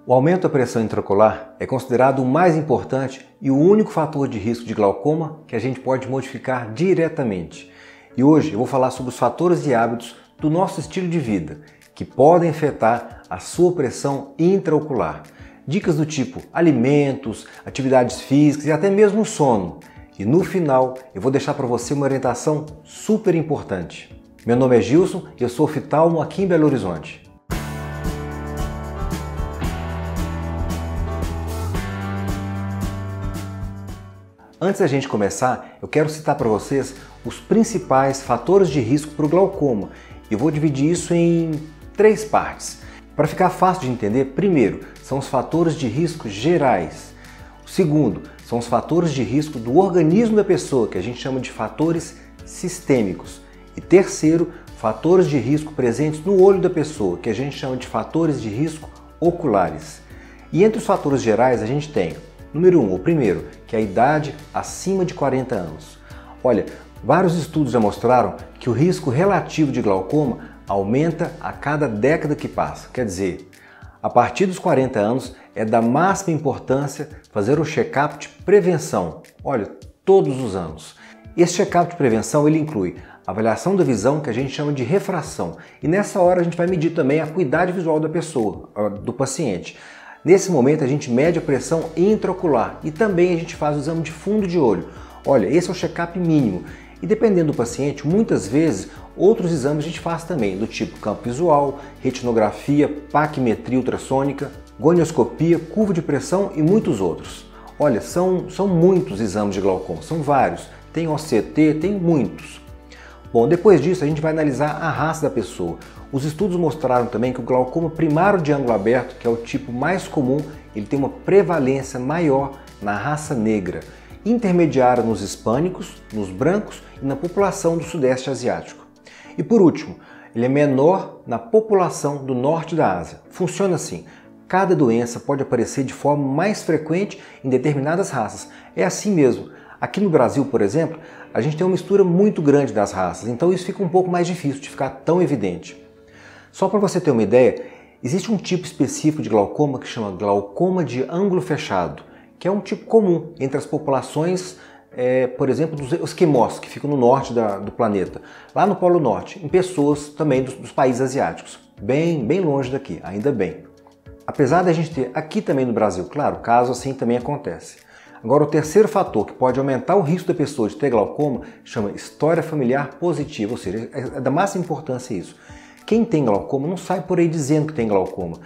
O aumento da pressão intraocular é considerado o mais importante e o único fator de risco de glaucoma que a gente pode modificar diretamente. E hoje eu vou falar sobre os fatores e hábitos do nosso estilo de vida que podem afetar a sua pressão intraocular. Dicas do tipo alimentos, atividades físicas e até mesmo sono. E no final eu vou deixar para você uma orientação super importante. Meu nome é Gilson e eu sou oftalmo aqui em Belo Horizonte. Antes da gente começar, eu quero citar para vocês os principais fatores de risco para o glaucoma. Eu vou dividir isso em 3 partes. Para ficar fácil de entender, primeiro, são os fatores de risco gerais. O segundo, são os fatores de risco do organismo da pessoa, que a gente chama de fatores sistêmicos. E terceiro, fatores de risco presentes no olho da pessoa, que a gente chama de fatores de risco oculares. E entre os fatores gerais a gente tem, número 1, o primeiro, que é a idade acima de 40 anos. Olha, vários estudos já mostraram que o risco relativo de glaucoma aumenta a cada década que passa. Quer dizer, a partir dos 40 anos é da máxima importância fazer um check-up de prevenção. Olha, todos os anos. Esse check-up de prevenção ele inclui a avaliação da visão, que a gente chama de refração. E nessa hora a gente vai medir também a acuidade visual da pessoa, do paciente. Nesse momento a gente mede a pressão intraocular e também a gente faz o exame de fundo de olho. Olha, esse é o check-up mínimo. E dependendo do paciente, muitas vezes outros exames a gente faz também, do tipo campo visual, retinografia, paquimetria ultrassônica, gonioscopia, curva de pressão e muitos outros. Olha, são muitos exames de glaucoma, são vários. Tem OCT, tem muitos. Bom, depois disso a gente vai analisar a raça da pessoa. Os estudos mostraram também que o glaucoma primário de ângulo aberto, que é o tipo mais comum, ele tem uma prevalência maior na raça negra, intermediária nos hispânicos, nos brancos e na população do sudeste asiático. E por último, ele é menor na população do norte da Ásia. Funciona assim, cada doença pode aparecer de forma mais frequente em determinadas raças. É assim mesmo. Aqui no Brasil, por exemplo, a gente tem uma mistura muito grande das raças, então isso fica um pouco mais difícil de ficar tão evidente. Só para você ter uma ideia, existe um tipo específico de glaucoma que chama glaucoma de ângulo fechado, que é um tipo comum entre as populações, por exemplo, dos esquimós, que ficam no norte do planeta, lá no Polo Norte, em pessoas também dos países asiáticos, bem longe daqui, ainda bem. Apesar da gente ter aqui também no Brasil, claro, caso assim também acontece. Agora, o terceiro fator que pode aumentar o risco da pessoa de ter glaucoma chama história familiar positiva, ou seja, é da máxima importância isso. Quem tem glaucoma não sai por aí dizendo que tem glaucoma.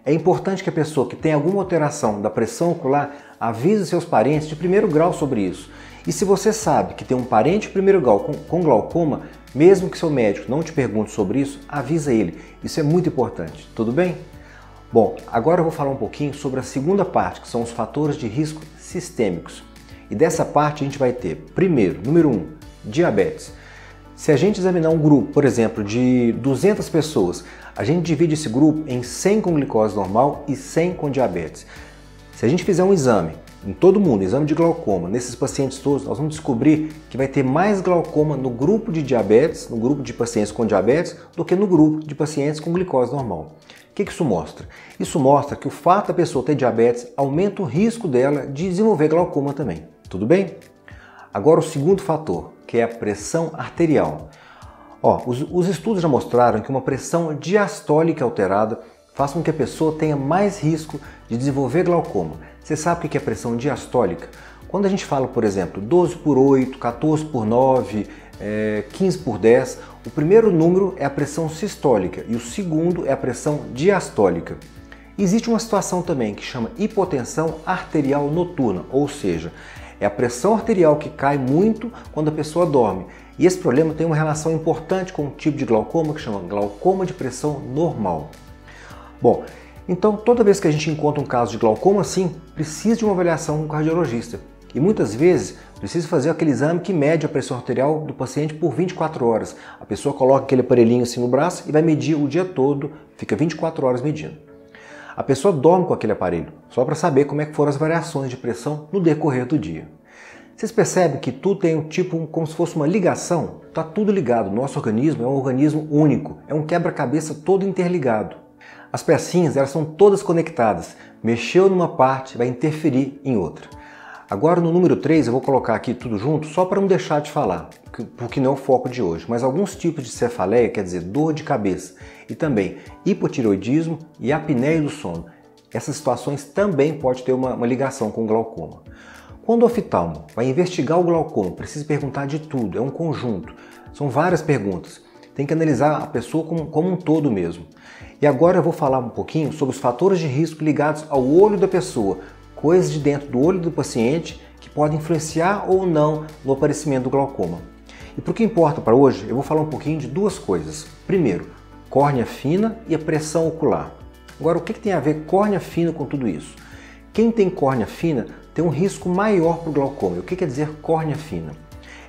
É importante que a pessoa que tem alguma alteração da pressão ocular avise seus parentes de primeiro grau sobre isso. E se você sabe que tem um parente de primeiro grau com glaucoma, mesmo que seu médico não te pergunte sobre isso, avisa ele. Isso é muito importante, tudo bem? Bom, agora eu vou falar um pouquinho sobre a segunda parte, que são os fatores de risco sistêmicos. E dessa parte a gente vai ter, primeiro, número 1, diabetes. Se a gente examinar um grupo, por exemplo, de 200 pessoas, a gente divide esse grupo em 100 com glicose normal e 100 com diabetes. Se a gente fizer um exame em todo mundo, exame de glaucoma, nesses pacientes todos, nós vamos descobrir que vai ter mais glaucoma no grupo de diabetes, no grupo de pacientes com diabetes, do que no grupo de pacientes com glicose normal. O que isso mostra? Isso mostra que o fato da pessoa ter diabetes aumenta o risco dela de desenvolver glaucoma também. Tudo bem? Agora o segundo fator, que é a pressão arterial. Os estudos já mostraram que uma pressão diastólica alterada faz com que a pessoa tenha mais risco de desenvolver glaucoma. Você sabe o que é pressão diastólica? Quando a gente fala, por exemplo, 12 por 8, 14 por 9, 15 por 10, o primeiro número é a pressão sistólica e o segundo é a pressão diastólica. Existe uma situação também que chama hipotensão arterial noturna, ou seja, é a pressão arterial que cai muito quando a pessoa dorme. E esse problema tem uma relação importante com um tipo de glaucoma que chama glaucoma de pressão normal. Bom, então toda vez que a gente encontra um caso de glaucoma assim, precisa de uma avaliação com um cardiologista. E muitas vezes precisa fazer aquele exame que mede a pressão arterial do paciente por 24 horas. A pessoa coloca aquele aparelhinho assim no braço e vai medir o dia todo, fica 24 horas medindo. A pessoa dorme com aquele aparelho, só para saber como é que foram as variações de pressão no decorrer do dia. Vocês percebem que tudo tem um tipo, como se fosse uma ligação? Está tudo ligado. Nosso organismo é um organismo único, é um quebra-cabeça todo interligado. As pecinhas, elas são todas conectadas. Mexeu numa parte, vai interferir em outra. Agora no número 3 eu vou colocar aqui tudo junto só para não deixar de falar, porque não é o foco de hoje, mas alguns tipos de cefaleia, quer dizer, dor de cabeça, e também hipotireoidismo e apneia do sono. Essas situações também podem ter uma ligação com o glaucoma. Quando o oftalmo vai investigar o glaucoma, precisa perguntar de tudo, é um conjunto, são várias perguntas. Tem que analisar a pessoa como um todo mesmo. E agora eu vou falar um pouquinho sobre os fatores de risco ligados ao olho da pessoa, coisas de dentro do olho do paciente que podem influenciar ou não no aparecimento do glaucoma. E para o que importa para hoje, eu vou falar um pouquinho de duas coisas. Primeiro, córnea fina e a pressão ocular. Agora, o que tem a ver córnea fina com tudo isso? Quem tem córnea fina tem um risco maior para o glaucoma. E o que quer dizer córnea fina?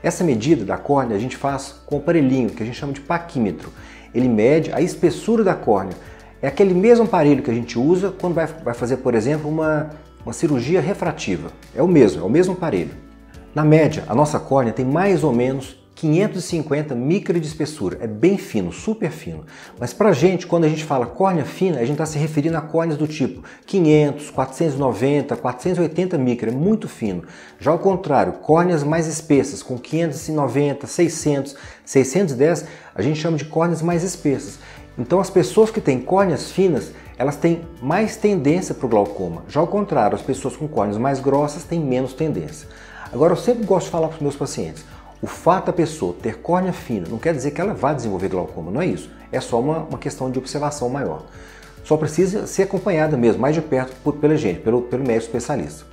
Essa medida da córnea a gente faz com um aparelhinho que a gente chama de paquímetro. Ele mede a espessura da córnea. É aquele mesmo aparelho que a gente usa quando vai fazer, por exemplo, uma cirurgia refrativa. É o mesmo aparelho. Na média, a nossa córnea tem mais ou menos 550 micra de espessura. É bem fino, super fino. Mas pra gente, quando a gente fala córnea fina, a gente está se referindo a córneas do tipo 500, 490, 480 micra, é muito fino. Já ao contrário, córneas mais espessas, com 590, 600, 610, a gente chama de córneas mais espessas. Então as pessoas que têm córneas finas, elas têm mais tendência para o glaucoma. Já ao contrário, as pessoas com córneas mais grossas têm menos tendência. Agora eu sempre gosto de falar para os meus pacientes, o fato da pessoa ter córnea fina não quer dizer que ela vá desenvolver glaucoma, não é isso. É só uma questão de observação maior. Só precisa ser acompanhada mesmo, mais de perto, pela gente, pelo médico especialista.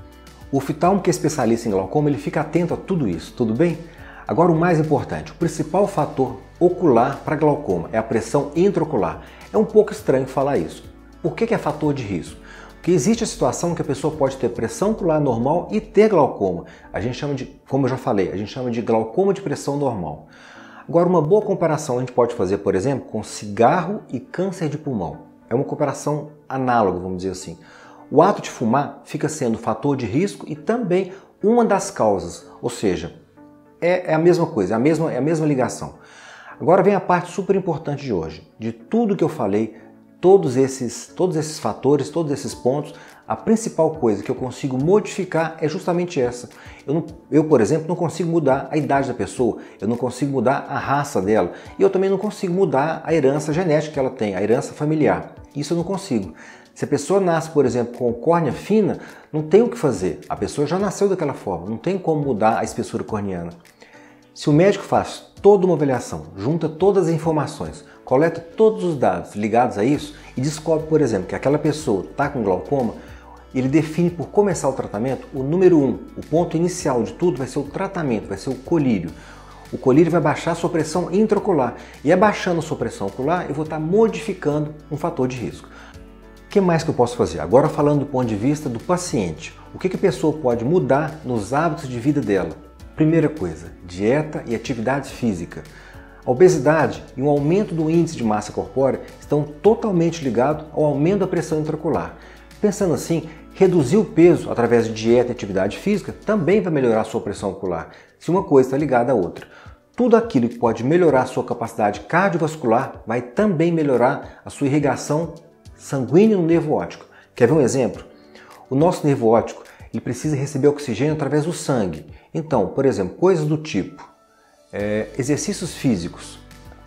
O oftalmo que é especialista em glaucoma, ele fica atento a tudo isso, tudo bem? Agora o mais importante, o principal fator ocular para glaucoma é a pressão intraocular. É um pouco estranho falar isso. Por que é fator de risco? Porque existe a situação que a pessoa pode ter pressão ocular normal e ter glaucoma. A gente chama de, como eu já falei, a gente chama de glaucoma de pressão normal. Agora, uma boa comparação a gente pode fazer, por exemplo, com cigarro e câncer de pulmão. É uma comparação análoga, vamos dizer assim. O ato de fumar fica sendo fator de risco e também uma das causas, ou seja, é a mesma coisa, é a mesma ligação. Agora vem a parte super importante de hoje. De tudo que eu falei, todos esses fatores, todos esses pontos, a principal coisa que eu consigo modificar é justamente essa. Eu, por exemplo, não consigo mudar a idade da pessoa, eu não consigo mudar a raça dela e eu também não consigo mudar a herança genética que ela tem, a herança familiar. Isso eu não consigo. Se a pessoa nasce, por exemplo, com córnea fina, não tem o que fazer. A pessoa já nasceu daquela forma, não tem como mudar a espessura corneana. Se o médico faz toda uma avaliação, junta todas as informações, coleta todos os dados ligados a isso e descobre, por exemplo, que aquela pessoa está com glaucoma, ele define por começar o tratamento, o número 1, o ponto inicial de tudo vai ser o tratamento, vai ser o colírio. O colírio vai baixar a sua pressão intraocular e abaixando a sua pressão ocular, eu vou estar modificando um fator de risco. O que mais que eu posso fazer? Agora falando do ponto de vista do paciente, o que a pessoa pode mudar nos hábitos de vida dela? Primeira coisa, dieta e atividade física. A obesidade e um aumento do índice de massa corpórea estão totalmente ligados ao aumento da pressão intraocular. Pensando assim, reduzir o peso através de dieta e atividade física também vai melhorar a sua pressão ocular, se uma coisa está ligada à outra. Tudo aquilo que pode melhorar a sua capacidade cardiovascular vai também melhorar a sua irrigação sanguínea no nervo óptico. Quer ver um exemplo? O nosso nervo óptico ele precisa receber oxigênio através do sangue. Então, por exemplo, coisas do tipo exercícios físicos.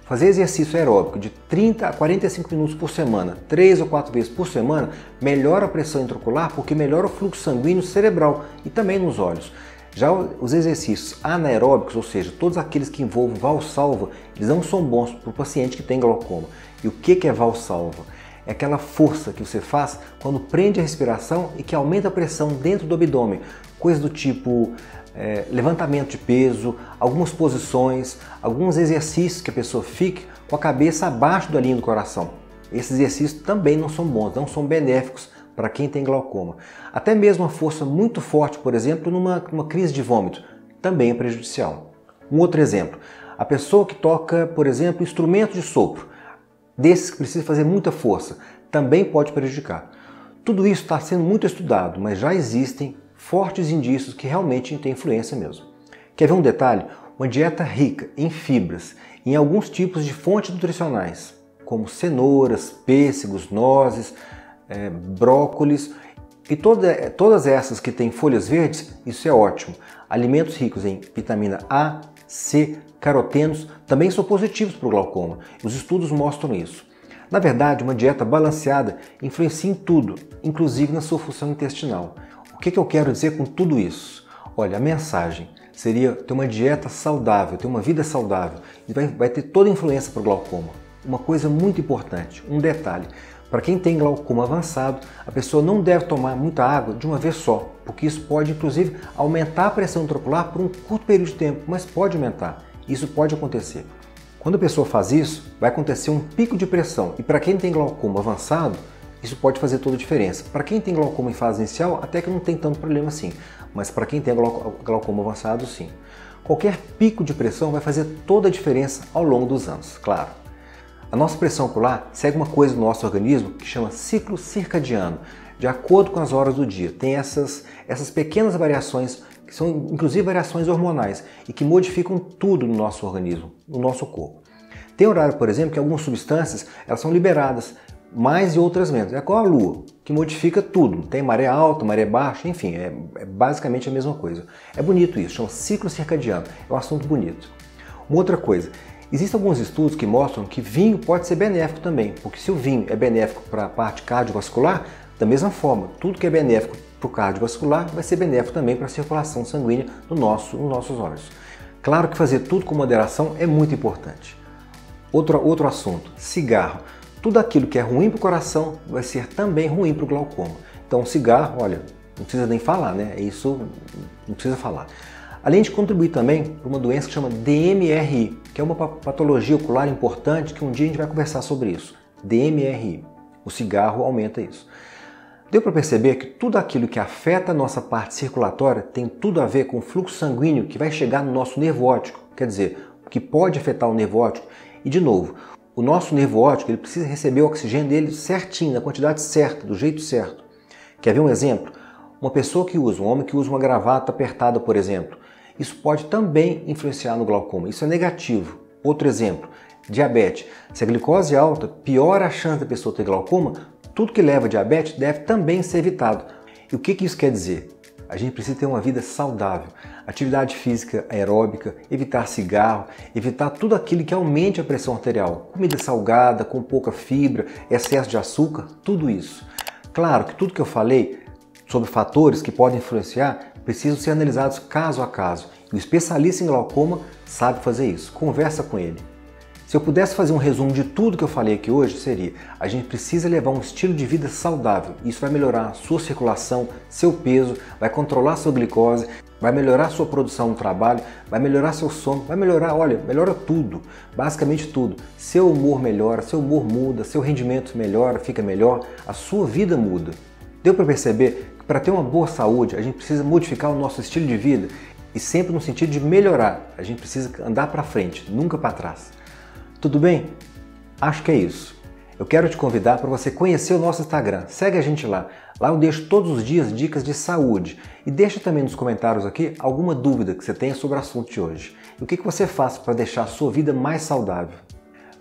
Fazer exercício aeróbico de 30 a 45 minutos por semana, 3 ou 4 vezes por semana, melhora a pressão intraocular porque melhora o fluxo sanguíneo cerebral e também nos olhos. Já os exercícios anaeróbicos, ou seja, todos aqueles que envolvem valsalva, eles não são bons para o paciente que tem glaucoma. E o que é valsalva? É aquela força que você faz quando prende a respiração e que aumenta a pressão dentro do abdômen. Coisas do tipo levantamento de peso, algumas posições, alguns exercícios que a pessoa fique com a cabeça abaixo da linha do coração. Esses exercícios também não são bons, não são benéficos para quem tem glaucoma. Até mesmo uma força muito forte, por exemplo, numa crise de vômito, também é prejudicial. Um outro exemplo, a pessoa que toca, por exemplo, instrumento de sopro, desses que precisa fazer muita força, também pode prejudicar. Tudo isso está sendo muito estudado, mas já existem fortes indícios que realmente tem influência mesmo. Quer ver um detalhe? Uma dieta rica em fibras, em alguns tipos de fontes nutricionais, como cenouras, pêssegos, nozes, brócolis e todas essas que têm folhas verdes, isso é ótimo. Alimentos ricos em vitamina A, C, carotenos também são positivos para o glaucoma. Os estudos mostram isso. Na verdade, uma dieta balanceada influencia em tudo, inclusive na sua função intestinal. O que eu quero dizer com tudo isso? Olha, a mensagem seria ter uma dieta saudável, ter uma vida saudável, e vai ter toda a influência para o glaucoma. Uma coisa muito importante, um detalhe, para quem tem glaucoma avançado, a pessoa não deve tomar muita água de uma vez só, porque isso pode inclusive aumentar a pressão intraocular por um curto período de tempo, mas pode aumentar, isso pode acontecer. Quando a pessoa faz isso, vai acontecer um pico de pressão, e para quem tem glaucoma avançado, isso pode fazer toda a diferença. Para quem tem glaucoma em fase inicial, até que não tem tanto problema assim, mas para quem tem glaucoma avançado, sim. Qualquer pico de pressão vai fazer toda a diferença ao longo dos anos, claro. A nossa pressão ocular segue uma coisa no nosso organismo que chama ciclo circadiano, de acordo com as horas do dia. Tem essas pequenas variações, que são inclusive variações hormonais, e que modificam tudo no nosso organismo, no nosso corpo. Tem horário, por exemplo, que algumas substâncias elas são liberadas, mais e outras menos. É igual a lua, que modifica tudo. Tem maré alta, maré baixa, enfim, é basicamente a mesma coisa. É bonito isso, chama ciclo circadiano, é um assunto bonito. Uma outra coisa, existem alguns estudos que mostram que vinho pode ser benéfico também, porque se o vinho é benéfico para a parte cardiovascular, da mesma forma, tudo que é benéfico para o cardiovascular vai ser benéfico também para a circulação sanguínea nos nossos olhos. Claro que fazer tudo com moderação é muito importante. Outro assunto, cigarro. Tudo aquilo que é ruim para o coração vai ser também ruim para o glaucoma. Então, cigarro, olha, não precisa nem falar, né? Isso não precisa falar. Além de contribuir também para uma doença que chama DMRI, que é uma patologia ocular importante que um dia a gente vai conversar sobre isso. DMRI. O cigarro aumenta isso. Deu para perceber que tudo aquilo que afeta a nossa parte circulatória tem tudo a ver com o fluxo sanguíneo que vai chegar no nosso nervo óptico, quer dizer, que pode afetar o nervo óptico. E de novo, o nosso nervo óptico ele precisa receber o oxigênio dele certinho, na quantidade certa, do jeito certo. Quer ver um exemplo? Uma pessoa que usa, um homem que usa uma gravata apertada, por exemplo, isso pode também influenciar no glaucoma, isso é negativo. Outro exemplo, diabetes. Se a glicose é alta, piora a chance da pessoa ter glaucoma, tudo que leva a diabetes deve também ser evitado. E o que isso quer dizer? A gente precisa ter uma vida saudável, atividade física aeróbica, evitar cigarro, evitar tudo aquilo que aumente a pressão arterial, comida salgada, com pouca fibra, excesso de açúcar, tudo isso. Claro que tudo que eu falei sobre fatores que podem influenciar precisam ser analisados caso a caso. E o especialista em glaucoma sabe fazer isso. Conversa com ele. Se eu pudesse fazer um resumo de tudo que eu falei aqui hoje, seria: a gente precisa levar um estilo de vida saudável. Isso vai melhorar a sua circulação, seu peso, vai controlar a sua glicose, vai melhorar a sua produção no trabalho, vai melhorar seu sono, vai melhorar, olha, melhora tudo, basicamente tudo. Seu humor melhora, seu humor muda, seu rendimento melhora, fica melhor, a sua vida muda. Deu para perceber que para ter uma boa saúde, a gente precisa modificar o nosso estilo de vida e sempre no sentido de melhorar. A gente precisa andar para frente, nunca para trás. Tudo bem? Acho que é isso. Eu quero te convidar para você conhecer o nosso Instagram. Segue a gente lá. Lá eu deixo todos os dias dicas de saúde. E deixa também nos comentários aqui alguma dúvida que você tenha sobre o assunto de hoje. E o que você faz para deixar a sua vida mais saudável.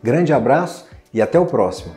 Grande abraço e até o próximo.